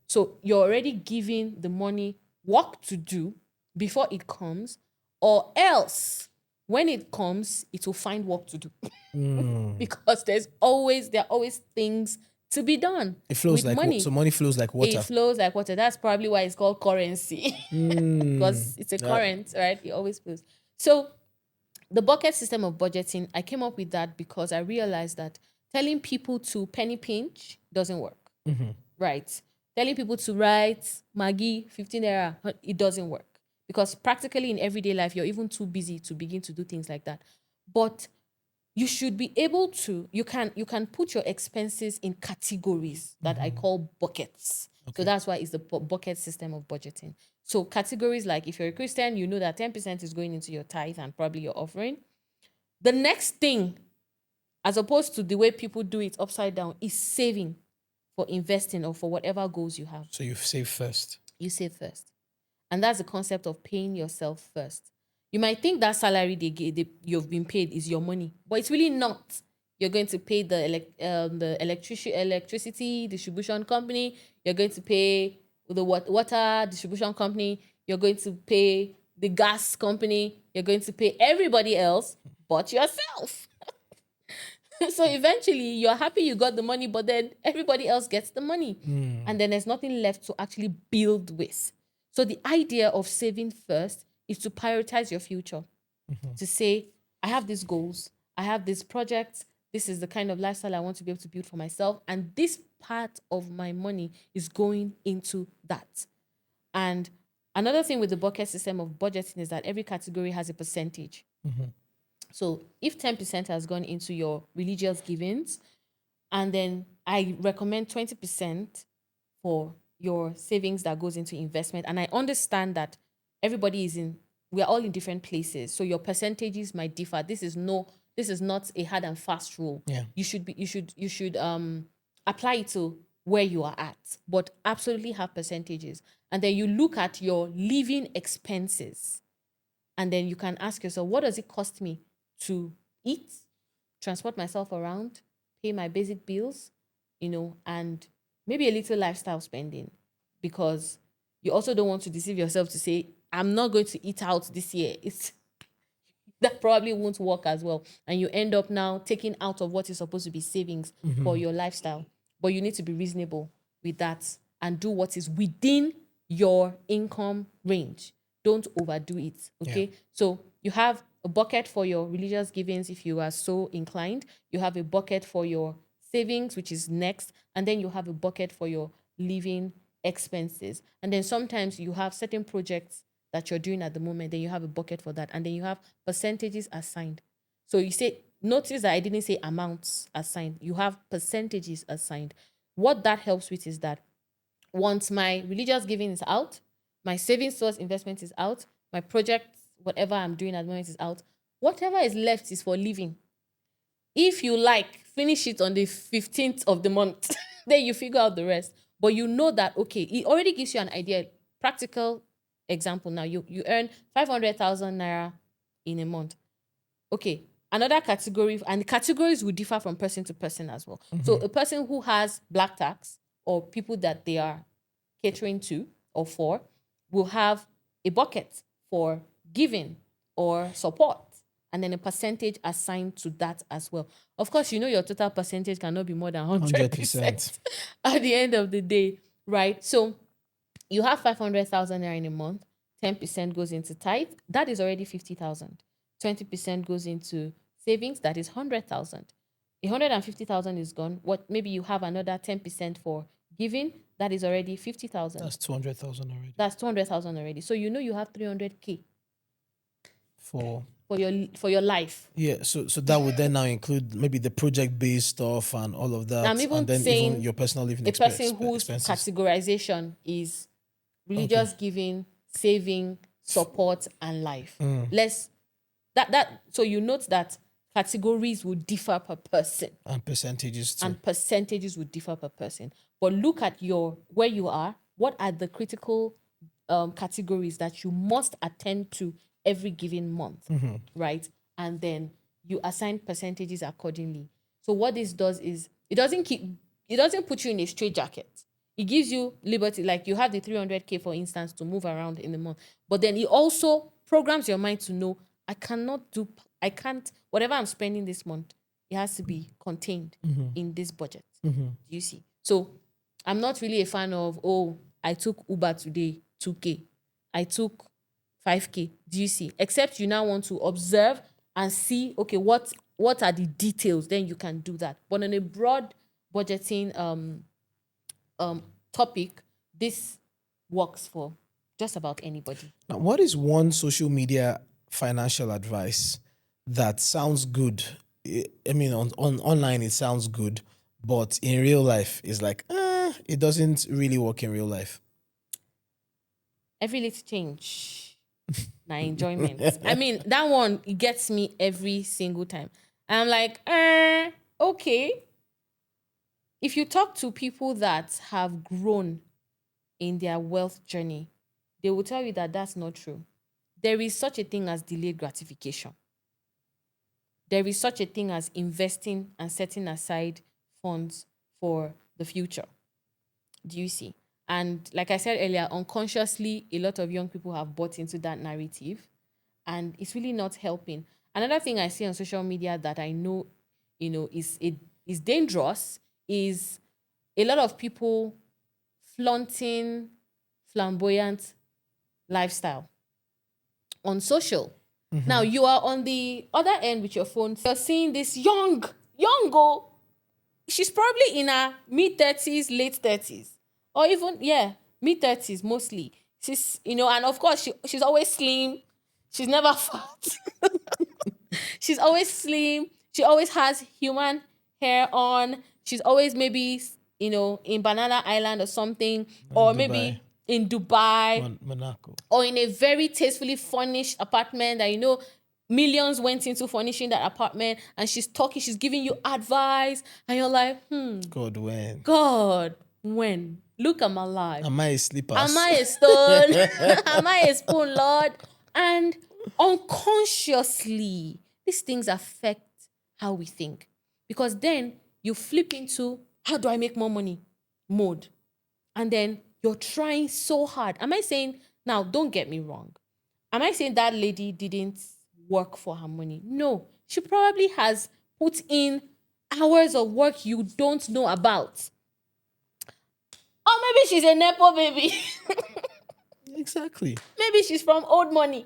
So you're already giving the money work to do before it comes, or else when it comes, it will find work to do. Because there are always things to be done.
It flows
with
like
money.
So money flows like water.
It flows like water. That's probably why it's called currency. Because it's a current, right? It always flows. So the bucket system of budgeting, I came up with that because I realized that telling people to penny pinch doesn't work. Right? Telling people to write Maggie 15 naira, it doesn't work. because practically in everyday life, you're even too busy to begin to do things like that. But you should be able to, you can put your expenses in categories that I call buckets. So that's why it's the bucket system of budgeting. So categories like, if you're a Christian, you know that 10% is going into your tithe and probably your offering. The next thing, as opposed to the way people do it upside down, is saving for investing or for whatever goals you have.
So you save first.
You save first. And that's the concept of paying yourself first. You might think that salary you've been paid is your money, but it's really not. You're going to pay the electricity distribution company. You're going to pay the water distribution company. You're going to pay the gas company. You're going to pay everybody else but yourself. So eventually you're happy you got the money, but then everybody else gets the money. And then there's nothing left to actually build with. So the idea of saving first is to prioritize your future. To say, I have these goals, I have these projects, this is the kind of lifestyle I want to be able to build for myself, and this part of my money is going into that. And another thing with the bucket system of budgeting is that every category has a percentage. So if 10% has gone into your religious givings, and then I recommend 20% for your savings that goes into investment. And I understand that we're all in different places. So your percentages might differ. This is not a hard and fast rule.
Yeah.
You should apply it to where you are at, but absolutely have percentages. And then you look at your living expenses. And then you can ask yourself, what does it cost me to eat, transport myself around, pay my basic bills, and maybe a little lifestyle spending? Because you also don't want to deceive yourself to say, I'm not going to eat out this year. That probably won't work as well. And you end up now taking out of what is supposed to be savings for your lifestyle. But you need to be reasonable with that and do what is within your income range. Don't overdo it. Okay.
Yeah.
So you have a bucket for your religious givings if you are so inclined. You have a bucket for your savings, which is next. And then you have a bucket for your living expenses. And then sometimes you have certain projects that you're doing at the moment, then you have a bucket for that. And then you have percentages assigned. So notice that I didn't say amounts assigned. You have percentages assigned. What that helps with is that once my religious giving is out, my savings source investment is out, my project, whatever I'm doing at the moment, is out, whatever is left is for living. If you finish it on the 15th of the month, then you figure out the rest. But you know that, okay, it already gives you an idea. Practical example now, you earn 500,000 naira in a month. Okay, another category, and categories will differ from person to person as well. So a person who has black tax or people that they are catering to or for will have a bucket for giving or support, and then a percentage assigned to that as well. Of course, your total percentage cannot be more than 100% at the end of the day, right? So you have 500,000 naira in a month, 10% goes into tithe, that is already 50,000. 20% goes into savings, that is 100,000. 150,000 is gone. Maybe you have another 10% for giving, that is already 50,000.
That's 200,000 already.
That's 200,000 already. So you have 300K
For
your life.
Yeah, so that would then now include maybe the project-based stuff and all of that.
I'm even
and then
saying
even your personal living
a person whose
expenses.
categorization is religious giving, saving, support, and life. So you note that categories will differ per person.
And percentages too.
And percentages will differ per person. But look at where you are. What are the critical categories that you must attend to every given month, right? And then you assign percentages accordingly. So what this does is it doesn't put you in a straitjacket. It gives you liberty. Like you have the 300K, for instance, to move around in the month. But then it also programs your mind to know, whatever I'm spending this month, it has to be contained in this budget. Do you see? So I'm not really a fan of, I took Uber today, 2K. I took 5K. Do you see? Except you now want to observe and see, okay, what are the details? Then you can do that. But on a broad budgeting topic, this works for just about anybody.
Now, what is one social media financial advice that sounds good? I mean, on online it sounds good, but in real life it's like, it doesn't really work in real life.
Every little change, my enjoyment. I mean, that one, it gets me every single time. I'm like, okay. If you talk to people that have grown in their wealth journey, they will tell you that that's not true. There is such a thing as delayed gratification. There is such a thing as investing and setting aside funds for the future. Do you see? And like I said earlier, unconsciously, a lot of young people have bought into that narrative, and it's really not helping. Another thing I see on social media that I know, is dangerous is a lot of people flaunting flamboyant lifestyle on social. Now you are on the other end with your phone. You're seeing this young girl. She's probably in her mid-30s, late 30s, or even mid-30s mostly. She's and of course she's always slim. She's never fat. She's always slim. She always has human hair on. She's always maybe in Banana Island or something, or
Dubai,
maybe in Dubai,
Monaco.
or in a very tastefully furnished apartment that millions went into furnishing that apartment, and she's talking, she's giving you advice, and you're like,
God, when?
God, when? Look at my life.
Am I a sleeper?
Am I a stone? Am I a spoon, Lord? And unconsciously, these things affect how we think. Because then you flip into, how do I make more money mode? And then you're trying so hard. Am I saying, now don't get me wrong, am I saying that lady didn't work for her money? No. She probably has put in hours of work you don't know about. Or maybe she's a Nepo baby.
Exactly.
Maybe she's from old money.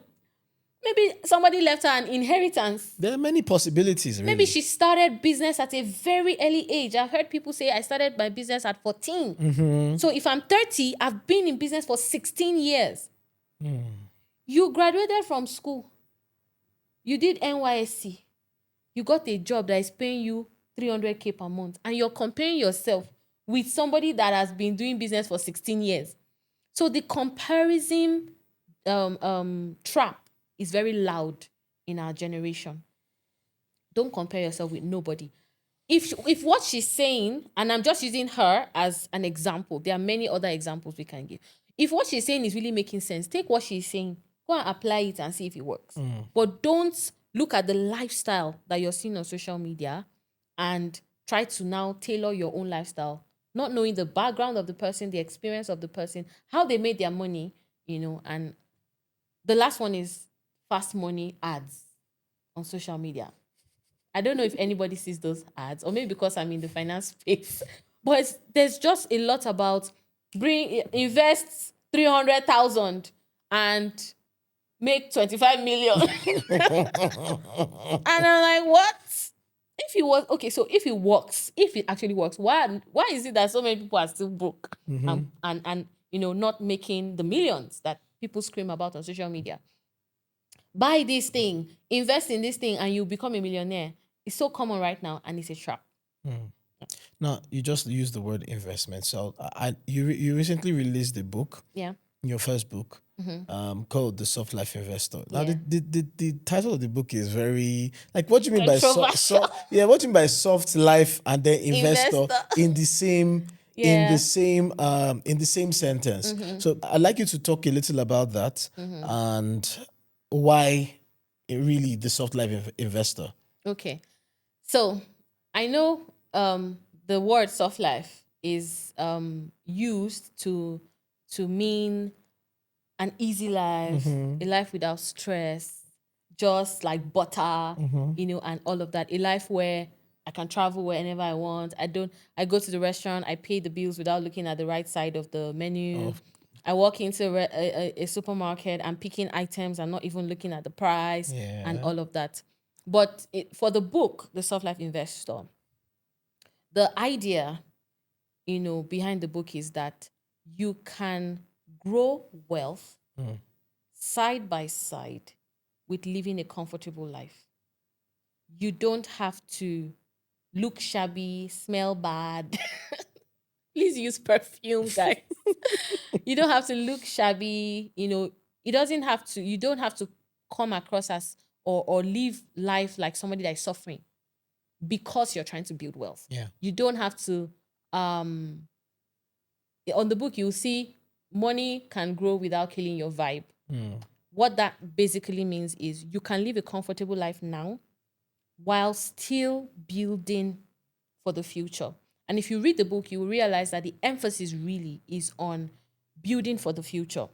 Maybe somebody left her an inheritance.
There are many possibilities, really.
Maybe she started business at a very early age. I've heard people say I started my business at 14. So if I'm 30, I've been in business for 16 years. You graduated from school. You did NYSC. You got a job that is paying you 300K per month. And you're comparing yourself with somebody that has been doing business for 16 years. So the comparison trap is very loud in our generation. Don't compare yourself with nobody. If what she's saying, and I'm just using her as an example, there are many other examples we can give. If what she's saying is really making sense, take what she's saying, go and apply it and see if it works. But don't look at the lifestyle that you're seeing on social media and try to now tailor your own lifestyle, not knowing the background of the person, the experience of the person, how they made their money, and the last one is fast money ads on social media. I don't know if anybody sees those ads, or maybe because I'm in the finance space, but there's just a lot about invest 300,000 and make 25 million. And I'm like, what? If it was okay, so if it actually works, why is it that so many people are still broke and not making the millions that people scream about on social media? Buy this thing, invest in this thing, and you become a millionaire. It's so common right now, and it's a trap.
Now, you just used the word investment. So you recently released a book.
Yeah.
Your first book, called The Soft Life Investor. Now,
Yeah.
the title of the book is very, like, what do you mean by
Controversial.
what do you mean by soft life and then investor in the same in
Yeah.
the same sentence? So I'd like you to talk a little about that and why really the soft life investor.
Okay. So I know the word soft life is used to mean an easy life, a life without stress, just like butter, and all of that. A life where I can travel whenever I want. I go to the restaurant, I pay the bills without looking at the right side of the menu. I walk into a supermarket, I'm picking items and not even looking at the price and all of that. But for the book, The Soft Life Investor, the idea, behind the book is that you can grow wealth side by side with living a comfortable life. You don't have to look shabby, smell bad. Please use perfume, guys. You don't have to look shabby, it doesn't have to, you don't have to come across as or live life like somebody that is suffering because you're trying to build wealth.
Yeah.
You don't have to on the book you'll see money can grow without killing your vibe. What that basically means is you can live a comfortable life now while still building for the future. And if you read the book, you will realize that the emphasis really is on building for the future.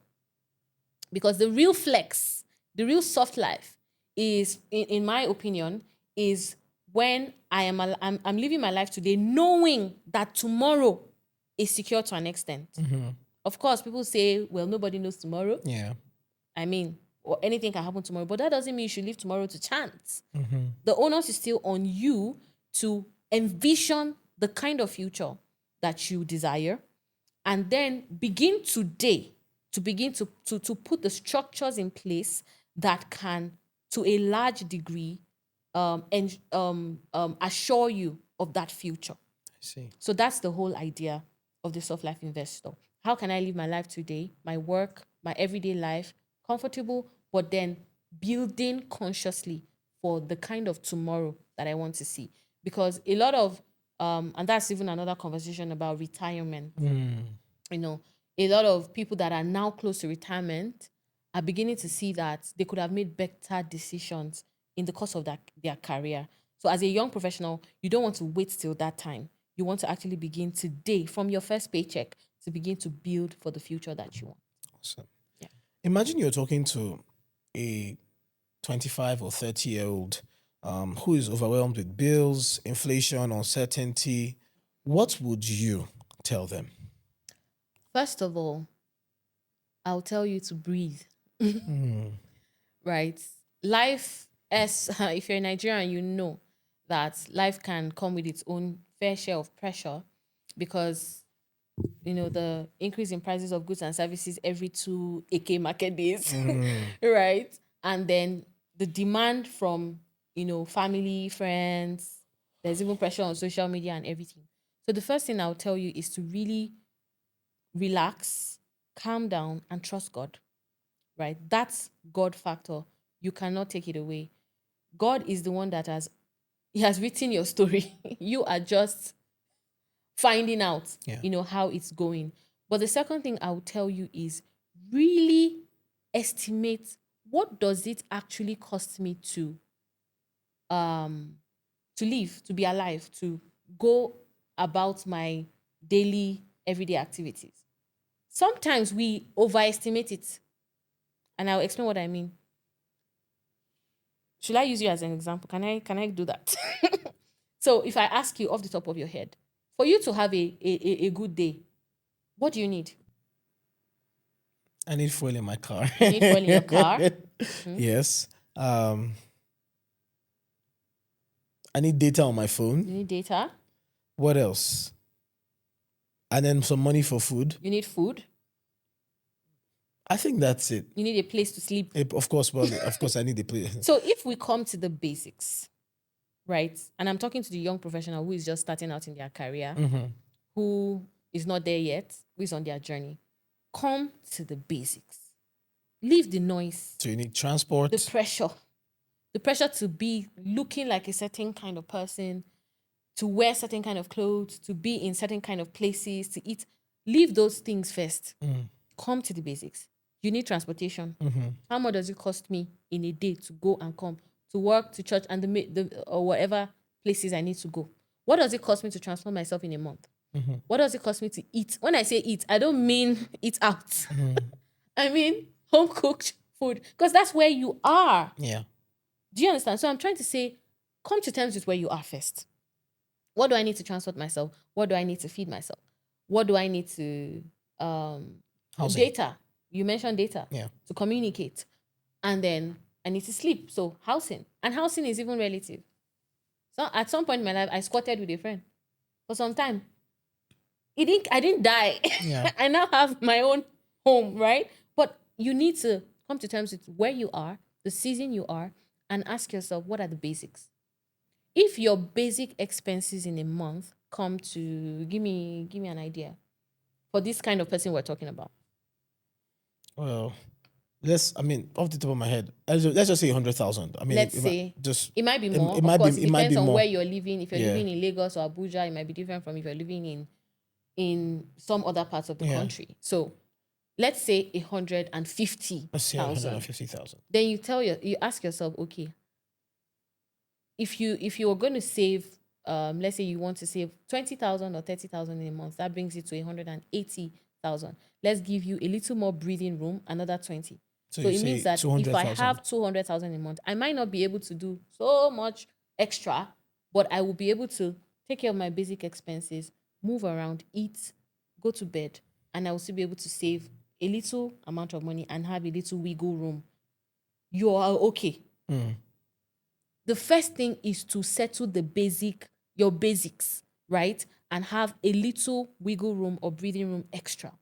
Because the real flex, the real soft life is, in my opinion, is when I'm living my life today knowing that tomorrow is secure to an extent. Of course, people say, well, nobody knows tomorrow.
Yeah.
I mean, or anything can happen tomorrow, but that doesn't mean you should leave tomorrow to chance. The onus is still on you to envision the kind of future that you desire and then begin today to begin to put the structures in place that can, to a large degree, assure you of that future.
I see.
So that's the whole idea of the soft life investor. How can I live my life today, my work, my everyday life, comfortable, but then building consciously for the kind of tomorrow that I want to see? Because a lot of, and that's even another conversation about retirement. A lot of people that are now close to retirement are beginning to see that they could have made better decisions in the course of their career. So as a young professional, you don't want to wait till that time. You want to actually begin today from your first paycheck to begin to build for the future that you want.
Awesome.
Yeah.
Imagine you're talking to a 25 or 30-year-old who is overwhelmed with bills, inflation, uncertainty. What would you tell them?
First of all, I'll tell you to breathe. Right? Life, as if you're a Nigerian, you know that life can come with its own fair share of pressure because, the increase in prices of goods and services every 2 AK market days, right? And then the demand from, family, friends, there's even pressure on social media and everything. So the first thing I'll tell you is to really relax, calm down, and trust God, right? That's God factor. You cannot take it away. God is the one that he has written your story. You are just finding out, how it's going. But the second thing I will tell you is really estimate what does it actually cost me to live, to be alive, to go about my daily, everyday activities. Sometimes we overestimate it. And I'll explain what I mean. Should I use you as an example? Can I do that? So if I ask you off the top of your head, for you to have a good day, what do you need?
I need fuel in my car.
You need fuel in your car.
Yes. I need data on my phone.
You need data.
What else? And then some money for food.
You need food.
I think that's it.
You need a place to sleep.
Of course, I need a place.
So if we come to the basics, right? And I'm talking to the young professional who is just starting out in their career, who is not there yet, who is on their journey. Come to the basics. Leave the noise.
So you need transport.
The pressure to be looking like a certain kind of person, to wear certain kind of clothes, to be in certain kind of places, to eat. Leave those things first. Come to the basics. You need transportation. How much does it cost me in a day to go and come to work, to church, and the or whatever places I need to go? What does it cost me to transform myself in a month? What does it cost me to eat? When I say eat, I don't mean eat out. I mean home cooked food, because that's where you are.
Yeah.
Do you understand? So I'm trying to say, come to terms with where you are first. What do I need to transport myself? What do I need to feed myself? What do I need to
Housing.
Data. You mentioned data.
Yeah.
To communicate. And then I need to sleep. So housing. And housing is even relative. So at some point in my life, I squatted with a friend for some time. I didn't die.
Yeah.
I now have my own home, right? But you need to come to terms with where you are, the season you are, and ask yourself, what are the basics? If your basic expenses in a month come to, give me an idea for this kind of person we're talking about.
Well, off the top of my head, let's just say 100,000. I mean,
Let's say it might be more.
it
Of
might
course,
be,
it
it might
depends
be
on
more.
where you're living. If you're
Yeah.
living in Lagos or Abuja, it might be different from if you're living in some other parts of the country. So let's say 150,000.
Let's say 150,000.
Then you ask yourself, okay, if you are going to save, let's say you want to save 20,000 or 30,000 in a month, that brings it to 180,000. Let's give you a little more breathing room, another 20. So it means that if I have 200,000 a month, I might not be able to do so much extra, but I will be able to take care of my basic expenses, move around, eat, go to bed, and I will still be able to save a little amount of money and have a little wiggle room. You are okay. The first thing is to settle your basics, right? And have a little wiggle room or breathing room extra.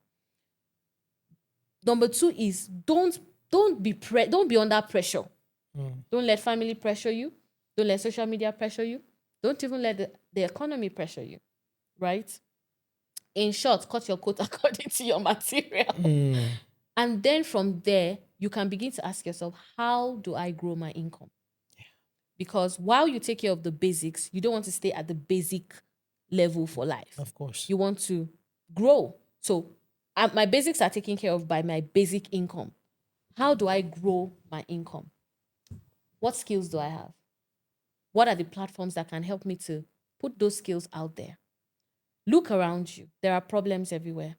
Number 2 is don't be under pressure. Don't let family pressure you. Don't let social media pressure you. Don't even let the economy pressure you, right? In short, cut your coat according to your material. And then from there, you can begin to ask yourself, how do I grow my income? Because while you take care of the basics, you don't want to stay at the basic level for life.
Of course.
You want to grow. So my basics are taken care of by my basic income. How do I grow my income? What skills do I have? What are the platforms that can help me to put those skills out there? Look around you. There are problems everywhere.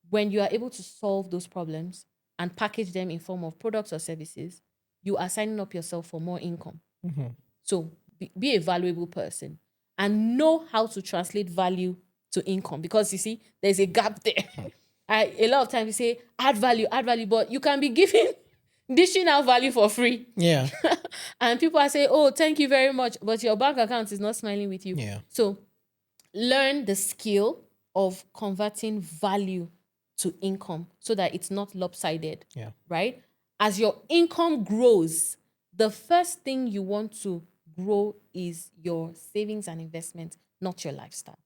When you are able to solve those problems and package them in form of products or services, you are signing up yourself for more income. So be a valuable person and know how to translate value to income, because you see, there's a gap there. A lot of times you say, add value, but you can be dishing out value for free.
Yeah.
And people are saying, oh, thank you very much, but your bank account is not smiling with you.
Yeah.
So learn the skill of converting value to income so that it's not lopsided.
Yeah.
Right? As your income grows, the first thing you want to grow is your savings and investment, not your lifestyle.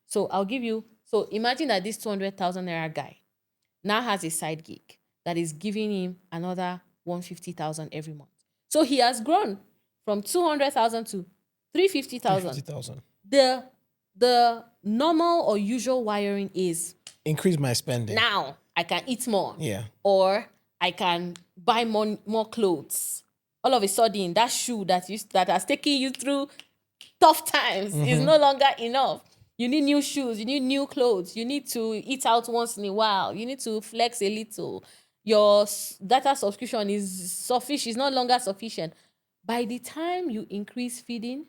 So imagine that this 200,000 naira guy now has a side gig that is giving him another 150,000 every month. So he has grown from 200,000 to 350,000.
350,000.
The normal or usual wiring is
increase my spending.
Now I can eat more.
Yeah.
Or I can buy more clothes. All of a sudden, that shoe that has taken you through tough times is no longer enough. You need new shoes, you need new clothes, you need to eat out once in a while, you need to flex a little. Your data subscription is no longer sufficient. By the time you increase feeding,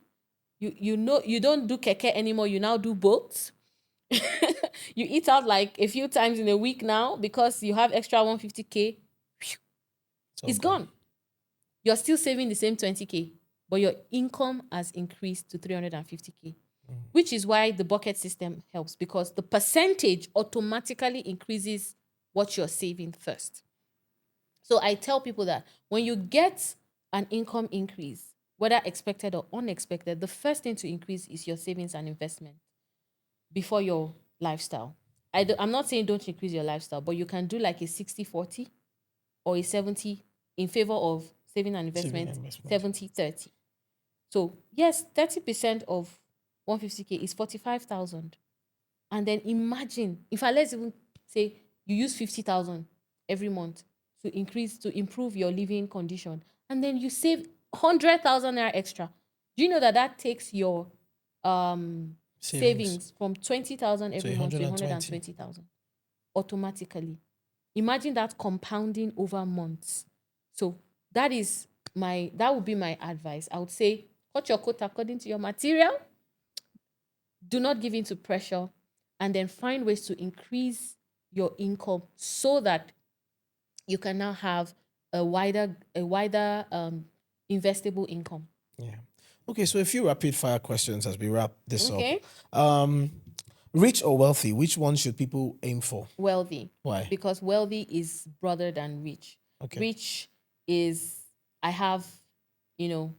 you don't do keke anymore, you now do both. You eat out like a few times in a week now because you have extra 150K. It's gone. You're still saving the same 20K, but your income has increased to 350K, which is why the bucket system helps, because the percentage automatically increases what you're saving first. So I tell people that when you get an income increase, whether expected or unexpected, the first thing to increase is your savings and investment before your lifestyle. I'm not saying don't increase your lifestyle, but you can do like a 60-40 or a 70 in favor of saving and investment, 70-30. So yes, 30% of 150K is 45,000. And then imagine, let's even say you use 50,000 every month to improve your living condition, and then you save 100,000 naira extra. Do you know that takes your savings from 20,000 every month to 120,000 automatically? Imagine that compounding over months. So that would be my advice. I would say cut your coat according to your material. Do not give in to pressure, and then find ways to increase your income so that you can now have a wider investable income.
Yeah. Okay, so a few rapid fire questions as we wrap this up. Rich or wealthy? Which one should people aim for?
Wealthy.
Why?
Because wealthy is broader than rich.
Okay.
Rich is I have, a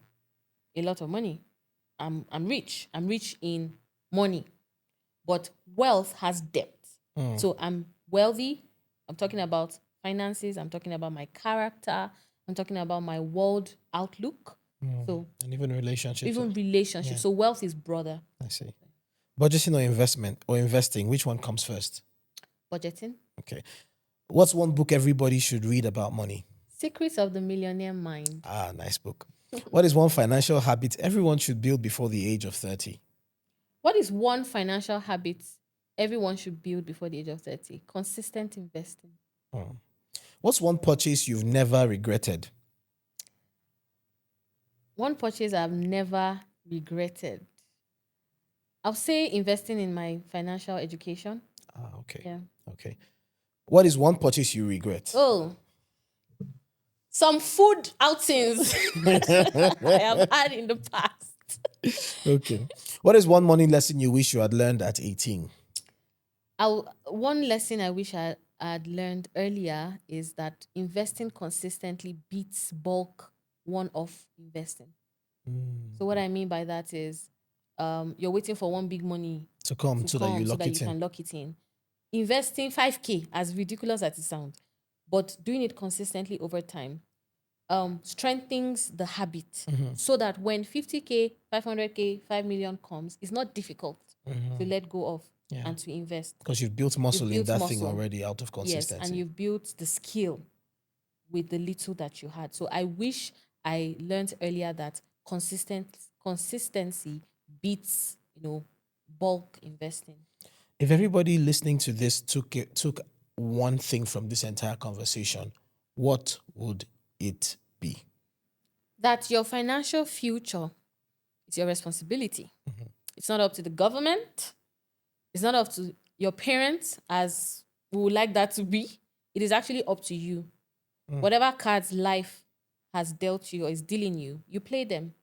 lot of money. I'm rich. I'm rich in money. But wealth has depth. So I'm wealthy. I'm talking about finances. I'm talking about my character. I'm talking about my world outlook. So
And even relationships.
even relationships.
Yeah.
So wealth is broader.
I see. Budgeting or investment or investing, which one comes first?
Budgeting.
Okay. What's one book everybody should read about money?
Secrets of the Millionaire Mind.
Ah, nice book. What is one financial habit everyone should build before the age of 30?
What is one financial habit everyone should build before the age of 30? Consistent investing.
What's one purchase you've never regretted?
One purchase I've never regretted. I'll say investing in my financial education.
Ah, okay.
Yeah.
Okay. What is one purchase you regret?
Oh, some food outings I have had in the past.
Okay. What is one money lesson you wish you had learned at 18?
One lesson I wish I had learned earlier is that investing consistently beats bulk one-off investing. So what I mean by that is you're waiting for one big money
To come so that you lock it in.
can lock it in. Investing 5K, as ridiculous as it sounds, but doing it consistently over time strengthens the habit so that when 50K, 500K, 5 million comes, it's not difficult to let go of and to invest.
Because you've built muscle in
built
that thing
muscle.
already out of consistency.
Yes, and you've built the skill with the little that you had. So I wish I learned earlier that consistency beats, bulk investing.
If everybody listening to this took one thing from this entire conversation, what would it be?
That your financial future is your responsibility. It's not up to the government. It's not up to your parents, as we would like that to be. It is actually up to you. Whatever cards life has dealt you or is dealing you, you play them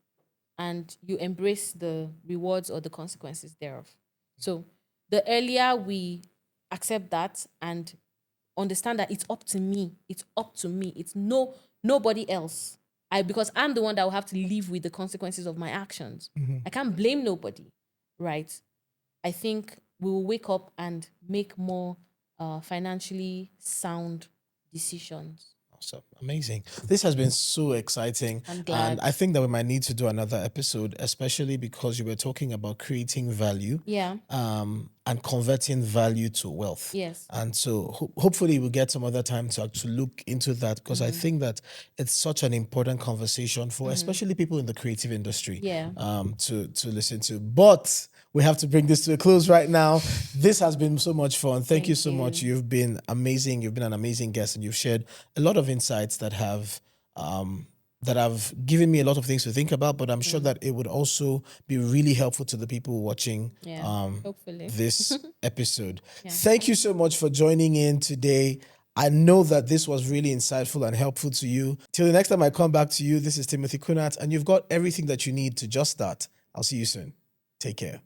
and you embrace the rewards or the consequences thereof. So the earlier we accept that and understand that it's up to me, it's nobody else. Because I'm the one that will have to live with the consequences of my actions. I can't blame nobody, right? I think we will wake up and make more financially sound decisions.
Awesome. Amazing. This has been so exciting.
I'm glad.
And I think that we might need to do another episode, especially because you were talking about creating value.
Yeah.
And converting value to wealth.
Yes.
And so hopefully we'll get some other time to actually look into that, because I think that it's such an important conversation for especially people in the creative industry to listen to. But we have to bring this to a close right now. This has been so much fun. Thank you so much. You've been amazing. You've been an amazing guest, and you've shared a lot of insights that have given me a lot of things to think about, but I'm sure that it would also be really helpful to the people watching
hopefully
this episode. Thank you so much for joining in today. I know that this was really insightful and helpful to you. Till the next time I come back to you, this is Ifemade Kunat, and you've got everything that you need to just start. I'll see you soon. Take care.